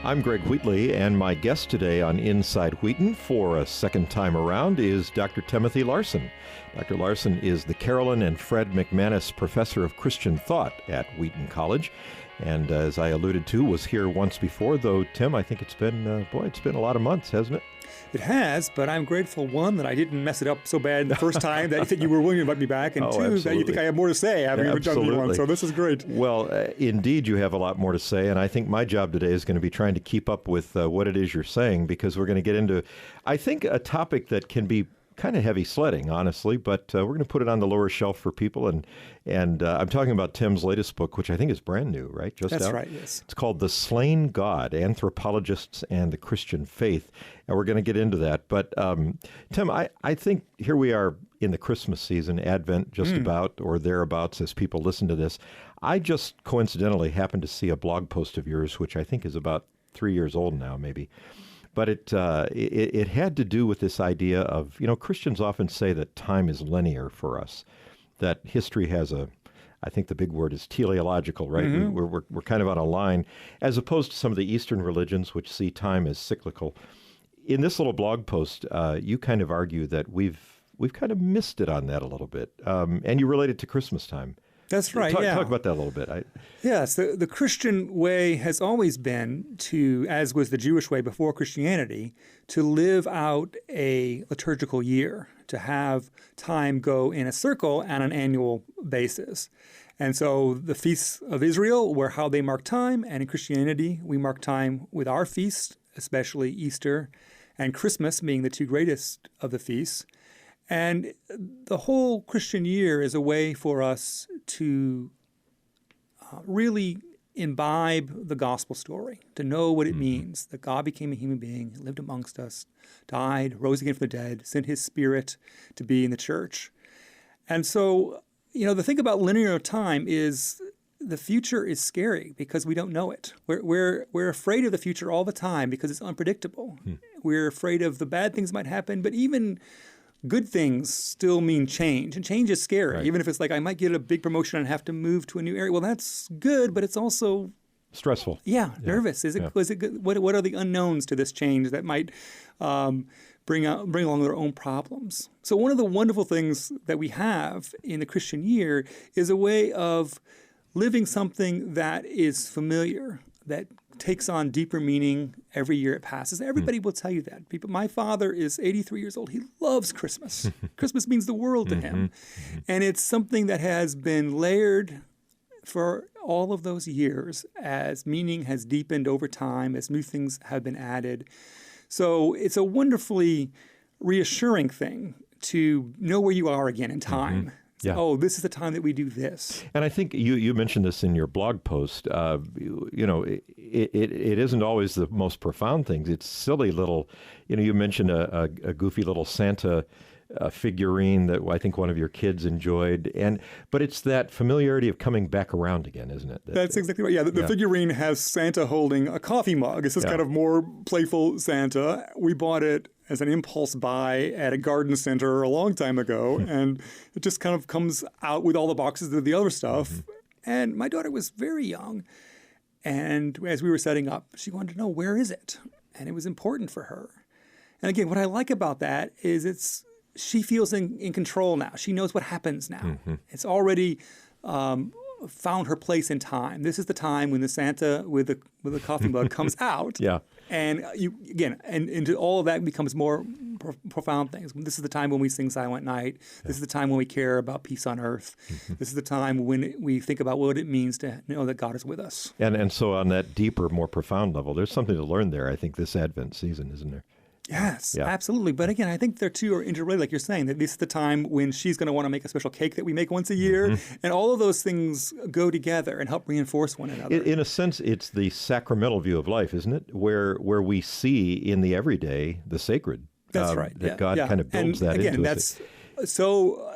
I'm Greg Wheatley, and my guest today on Inside Wheaton for a second time around is Dr. Timothy Larsen. Dr. Larsen is the Carolyn and Fred McManis Professor of Christian Thought at Wheaton College, and as I alluded to, was here once before, though, Tim, I think it's been a lot of months, hasn't it? It has, but I'm grateful, one, that I didn't mess it up so bad the first time that you were willing to invite me back, and two, absolutely. that you think I have more to say having done the one, so this is great. Well, indeed, you have a lot more to say, and I think my job today is going to be trying to keep up with what it is you're saying, because we're going to get into, I think, a topic that can be kind of heavy sledding, honestly, but we're going to put it on the lower shelf for people. And I'm talking about Tim's latest book, which I think is brand new, right? Just That's out? right, yes. It's called The Slain God, Anthropologists and the Christian Faith. And we're going to get into that. But Tim, I think here we are in the Christmas season, Advent just about or thereabouts as people listen to this. I just coincidentally happened to see a blog post of yours, which I think is about 3 years old now, maybe. But it had to do with this idea of, Christians often say that time is linear for us, that history has I think the big word is teleological, right? Mm-hmm. We're kind of on a line, as opposed to some of the Eastern religions, which see time as cyclical. In this little blog post, you kind of argue that we've kind of missed it on that a little bit, and you relate it to Christmas time. That's right, Talk about that a little bit. Yes, the Christian way has always been to, as was the Jewish way before Christianity, to live out a liturgical year, to have time go in a circle on an annual basis. And so the feasts of Israel were how they mark time, and in Christianity we mark time with our feasts, especially Easter and Christmas being the two greatest of the feasts. And the whole Christian year is a way for us to really imbibe the gospel story, to know what it means that God became a human being, lived amongst us, died, rose again from the dead, sent his Spirit to be in the church. And so, the thing about linear time is the future is scary because we don't know it. We're afraid of the future all the time because it's unpredictable. We're afraid of the bad things might happen, but even good things still mean change, and change is scary. Right. Even if it's like I might get a big promotion and have to move to a new area. Well, that's good, but it's also stressful. Yeah, nervous. Is it good? What are the unknowns to this change that might bring along their own problems? So one of the wonderful things that we have in the Christian year is a way of living something that is familiar, that takes on deeper meaning every year it passes. Everybody will tell you that. My father is 83 years old. He loves Christmas. Christmas means the world to him. And it's something that has been layered for all of those years as meaning has deepened over time, as new things have been added. So it's a wonderfully reassuring thing to know where you are again in time. Yeah. Oh, this is the time that we do this. And I think you mentioned this in your blog post. It isn't always the most profound things. It's silly little, you mentioned a goofy little Santa figurine that I think one of your kids enjoyed. But it's that familiarity of coming back around again, isn't it? That's exactly right. Yeah, the figurine has Santa holding a coffee mug. It's this kind of more playful Santa. We bought it as an impulse buy at a garden center a long time ago, and it just kind of comes out with all the boxes of the other stuff. And my daughter was very young, and as we were setting up, she wanted to know, where is it? And it was important for her. And again, what I like about that is she feels in control now. She knows what happens now. It's already found her place in time. This is the time when the Santa with the coffee mug comes out. Yeah. And into all of that becomes more profound things. This is the time when we sing Silent Night. This is the time when we care about peace on earth. This is the time when we think about what it means to know that God is with us. And so on that deeper, more profound level, there's something to learn there, I think, this Advent season, isn't there? Yes, absolutely. But again, I think the two are interrelated, like you're saying, that this is the time when she's going to want to make a special cake that we make once a year. And all of those things go together and help reinforce one another. In a sense, it's the sacramental view of life, isn't it? Where we see in the everyday the sacred. That's right. That God kind of builds that into us. That's so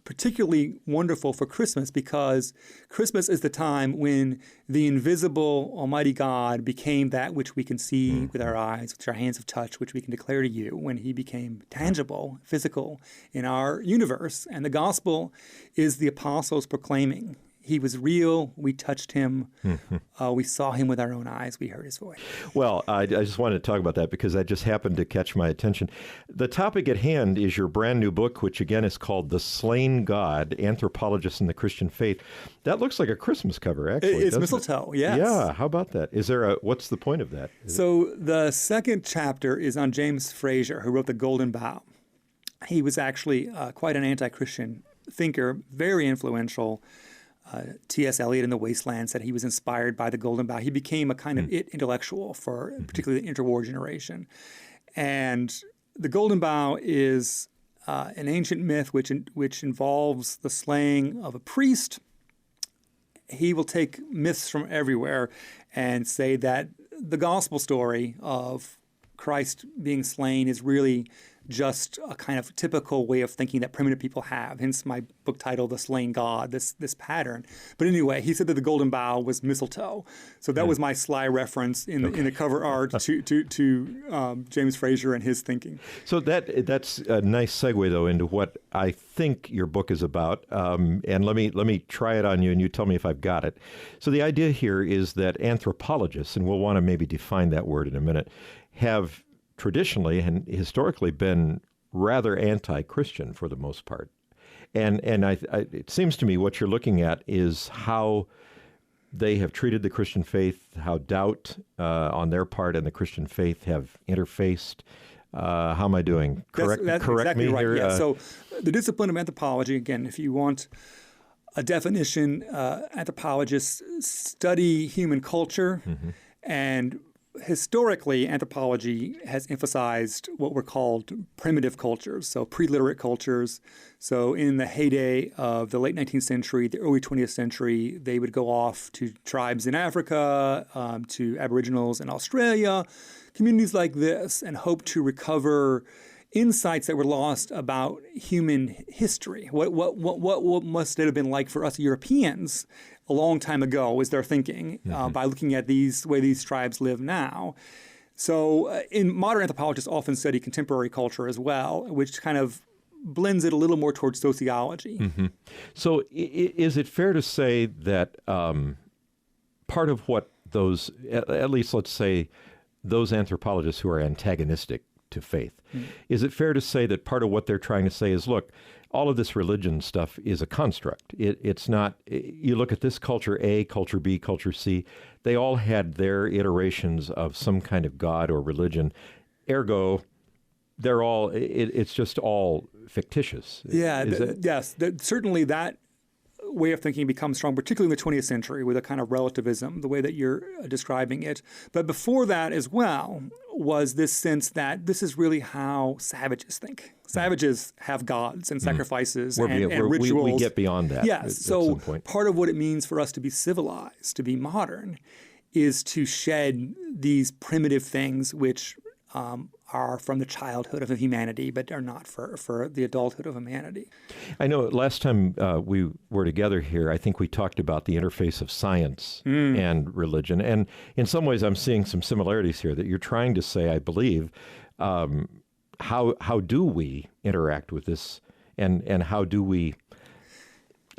particularly wonderful for Christmas, because Christmas is the time when the invisible Almighty God became that which we can see with our eyes, with our hands of touch, which we can declare to you, when he became tangible, physical in our universe. And the gospel is the apostles proclaiming He was real. We touched him. We saw him with our own eyes. We heard his voice. Well, I just wanted to talk about that because that just happened to catch my attention. The topic at hand is your brand new book, which again is called The Slain God, Anthropologists and the Christian Faith. That looks like a Christmas cover, actually. It's mistletoe, yes. Yeah, how about that? What's the point of that? So the second chapter is on James Frazer, who wrote The Golden Bough. He was actually quite an anti-Christian thinker, very influential. T.S. Eliot in The Wasteland said he was inspired by The Golden Bough. He became a kind of intellectual for particularly the interwar generation. And The Golden Bough is an ancient myth which involves the slaying of a priest. He will take myths from everywhere and say that the gospel story of Christ being slain is really just a kind of typical way of thinking that primitive people have, hence my book title, The Slain God, this pattern. But anyway, he said that the golden bough was mistletoe. So that was my sly reference in the cover art to James Frazer and his thinking. So that's a nice segue, though, into what I think your book is about. And let me try it on you, and you tell me if I've got it. So the idea here is that anthropologists, and we'll want to maybe define that word in a minute, have traditionally and historically been rather anti-Christian for the most part. And it seems to me what you're looking at is how they have treated the Christian faith, how doubt on their part and the Christian faith have interfaced. How am I doing? Correct exactly me right. here? Yeah. So the discipline of anthropology, again, if you want a definition, anthropologists study human culture and historically, anthropology has emphasized what were called primitive cultures, so pre-literate cultures. So in the heyday of the late 19th century, the early 20th century, they would go off to tribes in Africa, to Aboriginals in Australia, communities like this, and hope to recover insights that were lost about human history. What must it have been like for us Europeans a long time ago, was their thinking, by looking at the way these tribes live now. So in modern anthropologists often study contemporary culture as well, which kind of blends it a little more towards sociology. So is it fair to say that part of what those, at least let's say, those anthropologists who are antagonistic to faith, is it fair to say that part of what they're trying to say is, look, all of this religion stuff is a construct. It's not, you look at this culture A, culture B, culture C, they all had their iterations of some kind of God or religion. Ergo, they're all, it's just all fictitious. Yeah, yes. Certainly that way of thinking becomes strong, particularly in the 20th century with a kind of relativism, the way that you're describing it. But before that as well was this sense that this is really how savages think. Savages have gods and sacrifices and rituals. We get beyond that. Yes. So part of what it means for us to be civilized, to be modern, is to shed these primitive things which are from the childhood of humanity, but are not for the adulthood of humanity. I know last time we were together here, I think we talked about the interface of science and religion. And in some ways, I'm seeing some similarities here that you're trying to say, I believe, how do we interact with this, and how do we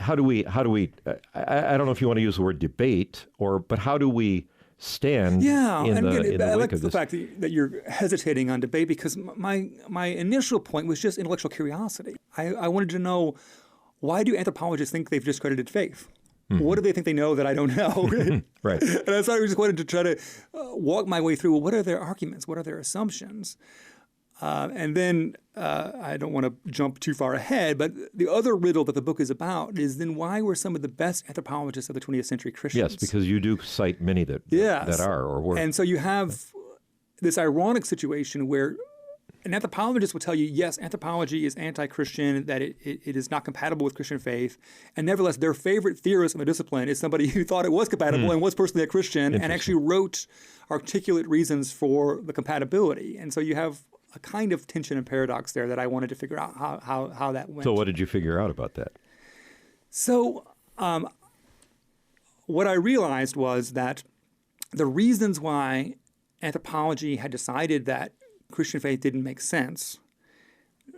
I don't know if you want to use the word debate, but how do we stand in the wake I like of the this? fact that you're hesitating on debate, because my initial point was just intellectual curiosity. I wanted to know, why do anthropologists think they've discredited faith? What do they think they know that I don't know? Right. And so I just wanted to try to walk my way through, well, what are their arguments? What are their assumptions? And then I don't want to jump too far ahead, but the other riddle that the book is about is then why were some of the best anthropologists of the 20th century Christians? Yes, because you do cite many that are or were. And so you have this ironic situation where an anthropologist will tell you, yes, anthropology is anti-Christian, that it is not compatible with Christian faith, and nevertheless their favorite theorist in the discipline is somebody who thought it was compatible and was personally a Christian and actually wrote articulate reasons for the compatibility. And so you have a kind of tension and paradox there that I wanted to figure out how that went. So what did you figure out about that? So what I realized was that the reasons why anthropology had decided that Christian faith didn't make sense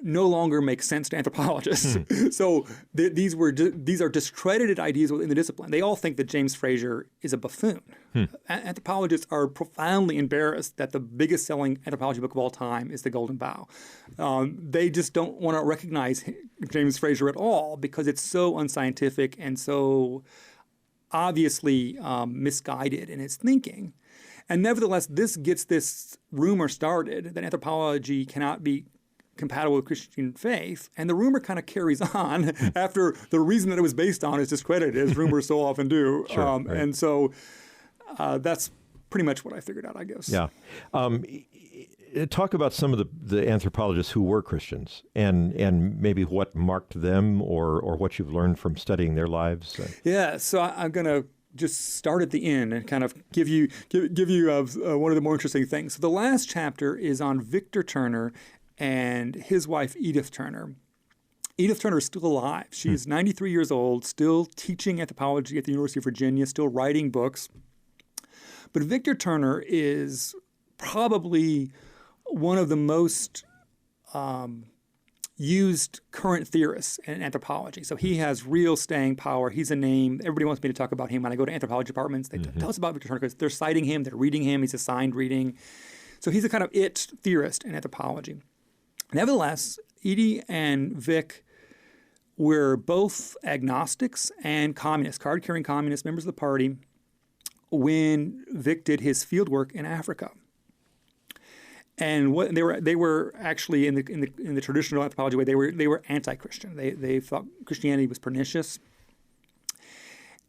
no longer make sense to anthropologists. So these are discredited ideas within the discipline. They all think that James Frazer is a buffoon. Anthropologists are profoundly embarrassed that the biggest selling anthropology book of all time is The Golden Bough. They just don't want to recognize James Frazer at all because it's so unscientific and so obviously misguided in its thinking. And nevertheless, this gets this rumor started that anthropology cannot be compatible with Christian faith, and the rumor kind of carries on after the reason that it was based on is discredited, as rumors so often do. Sure, right. And so that's pretty much what I figured out, I guess. Yeah. Talk about some of the anthropologists who were Christians and maybe what marked them or what you've learned from studying their lives. Yeah, so I'm going to just start at the end and kind of give you one of the more interesting things. So the last chapter is on Victor Turner and his wife, Edith Turner. Edith Turner is still alive. She's 93 years old, still teaching anthropology at the University of Virginia, still writing books. But Victor Turner is probably one of the most used current theorists in anthropology. So he has real staying power. He's a name. Everybody wants me to talk about him. When I go to anthropology departments, they tell us about Victor Turner because they're citing him, they're reading him, he's assigned reading. So he's a kind of theorist in anthropology. Nevertheless, Edie and Vic were both agnostics and communists, card-carrying communist members of the party, when Vic did his fieldwork in Africa. And what they were actually in the traditional anthropology way, they were anti-Christian. They thought Christianity was pernicious.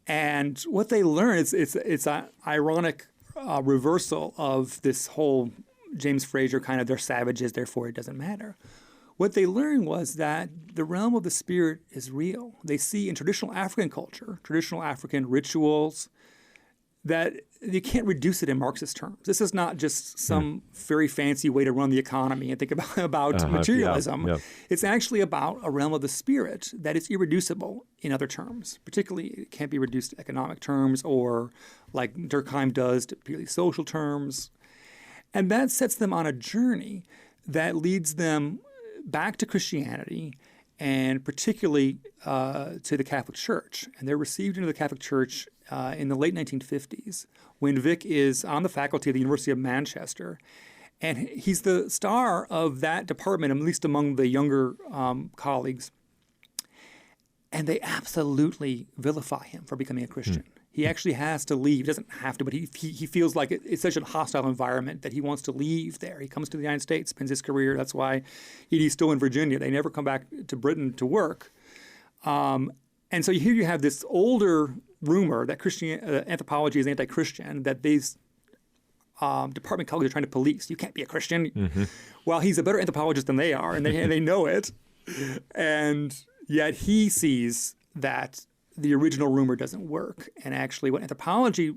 And what they learned it's an ironic reversal of this whole James Frazer kind of they're savages, therefore it doesn't matter. What they learned was that the realm of the spirit is real. They see in traditional African culture, traditional African rituals, that you can't reduce it in Marxist terms. This is not just some very fancy way to run the economy and think about materialism. Yeah. It's actually about a realm of the spirit that is irreducible in other terms. Particularly, it can't be reduced to economic terms or like Durkheim does to purely social terms. And that sets them on a journey that leads them back to Christianity and particularly to the Catholic Church. And they're received into the Catholic Church in the late 1950s when Vic is on the faculty of the University of Manchester. And he's the star of that department, at least among the younger colleagues. And they absolutely vilify him for becoming a Christian. He actually has to leave. He doesn't have to, but he feels like it's such a hostile environment that he wants to leave there. He comes to the United States, spends his career. That's why Edie's still in Virginia. They never come back to Britain to work. And so here you have this older rumor that anthropology is anti-Christian, that these department colleagues are trying to police. You can't be a Christian. Well, he's a better anthropologist than they are, and they know it. And yet he sees that the original rumor doesn't work. And actually what anthropology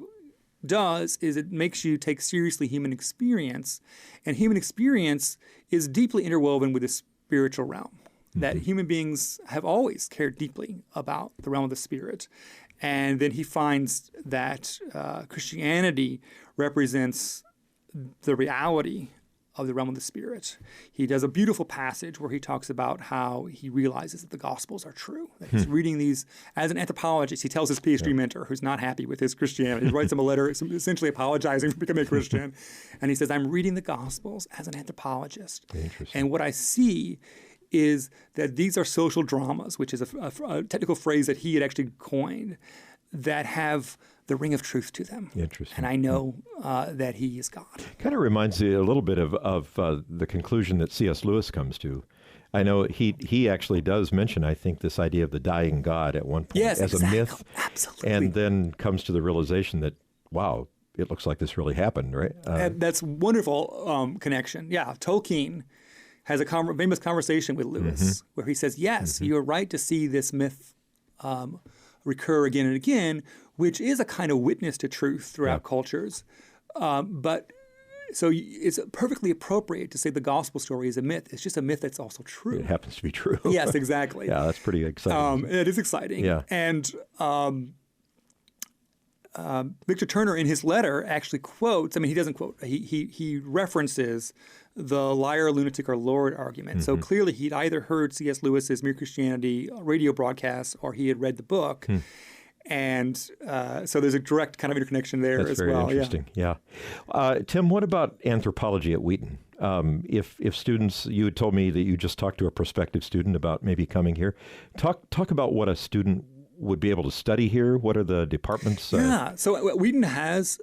does is it makes you take seriously human experience. And human experience is deeply interwoven with the spiritual realm. That human beings have always cared deeply about the realm of the spirit. And then he finds that Christianity represents the reality of the realm of the spirit. He does a beautiful passage where he talks about how he realizes that the Gospels are true. That he's reading these as an anthropologist. He tells his PhD mentor, who's not happy with his Christianity, he writes him a letter essentially apologizing for becoming a Christian. And he says, I'm reading the Gospels as an anthropologist. And what I see is that these are social dramas, which is a technical phrase that he had actually coined, that have the ring of truth to them. Interesting. And I know that he is God. Kind of reminds me a little bit of the conclusion that C.S. Lewis comes to. I know he actually does mention, I think, this idea of the dying God at one point as a myth. Absolutely. And then comes to the realization that, wow, it looks like this really happened, right? That's wonderful connection. Yeah, Tolkien has a famous conversation with Lewis where he says, yes, you're right to see this myth recur again and again, which is a kind of witness to truth throughout cultures. But so it's perfectly appropriate to say the gospel story is a myth. It's just a myth that's also true. It happens to be true. Yes, exactly. Yeah, that's pretty exciting. It is exciting. Yeah. And Victor Turner in his letter actually quotes, I mean, he doesn't quote, he references the liar, lunatic, or Lord argument. So clearly he'd either heard C.S. Lewis's Mere Christianity radio broadcast or he had read the book. And so there's a direct kind of interconnection there That's as very well. Interesting. Yeah. Tim, what about anthropology at Wheaton? If students, you had told me that you just talked to a prospective student about maybe coming here. Talk about what a student would be able to study here. What are the departments? So Wheaton has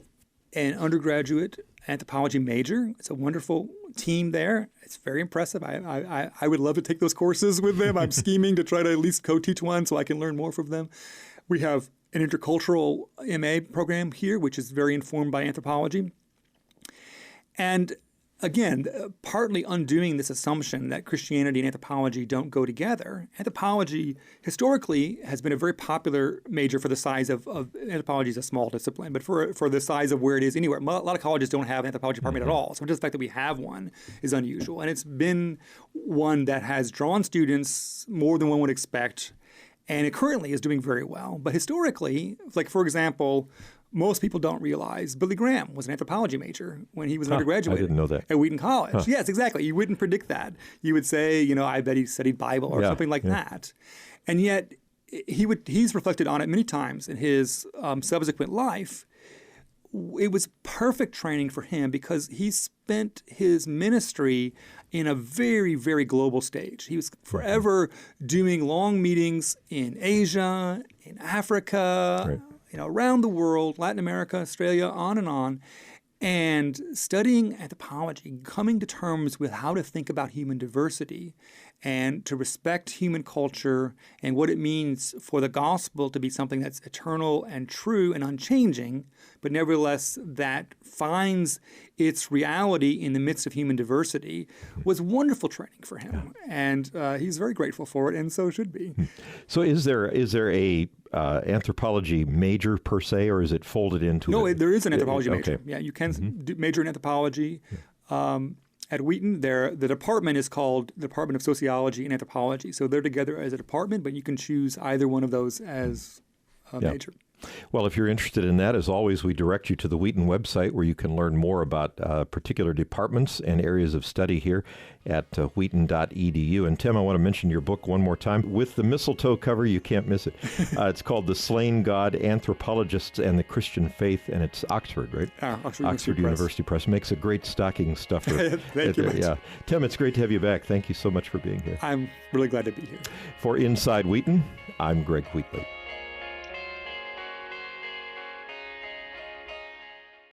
an undergraduate anthropology major. It's a wonderful team there. It's very impressive. I would love to take those courses with them. I'm scheming to try to at least co-teach one so I can learn more from them. We have an intercultural MA program here, which is very informed by anthropology. And again, partly undoing this assumption that Christianity and anthropology don't go together. Anthropology historically has been a very popular major for the size of anthropology is a small discipline, but for the size of where it is anywhere. A lot of colleges don't have an anthropology department at all. So just the fact that we have one is unusual. And it's been one that has drawn students more than one would expect. And it currently is doing very well. But historically, like for example, most people don't realize Billy Graham was an anthropology major when he was an undergraduate. I didn't know that. At Wheaton College. Yes, exactly. You wouldn't predict that. You would say, I bet he studied Bible or something like that. And yet he's reflected on it many times in his subsequent life. It was perfect training for him because he spent his ministry in a very, very global stage. He was forever doing long meetings in Asia, in Africa, around the world, Latin America, Australia, on, and studying anthropology, coming to terms with how to think about human diversity and to respect human culture and what it means for the gospel to be something that's eternal and true and unchanging, but nevertheless that finds its reality in the midst of human diversity was wonderful training for him. And he's very grateful for it, and so should be. So is there a anthropology major per se, or is it folded into? No, there is an anthropology major. Yeah, you can major in anthropology. At Wheaton, the department is called the Department of Sociology and Anthropology. So they're together as a department, but you can choose either one of those as a major. Well, if you're interested in that, as always, we direct you to the Wheaton website where you can learn more about particular departments and areas of study here at wheaton.edu. And Tim, I want to mention your book one more time. With the mistletoe cover, you can't miss it. It's called The Slain God, Anthropologists and the Christian Faith, and it's Oxford, right? Oxford University Press. Makes a great stocking stuffer. Thank you. Yeah. Tim, it's great to have you back. Thank you so much for being here. I'm really glad to be here. For Inside Wheaton, I'm Greg Wheatley.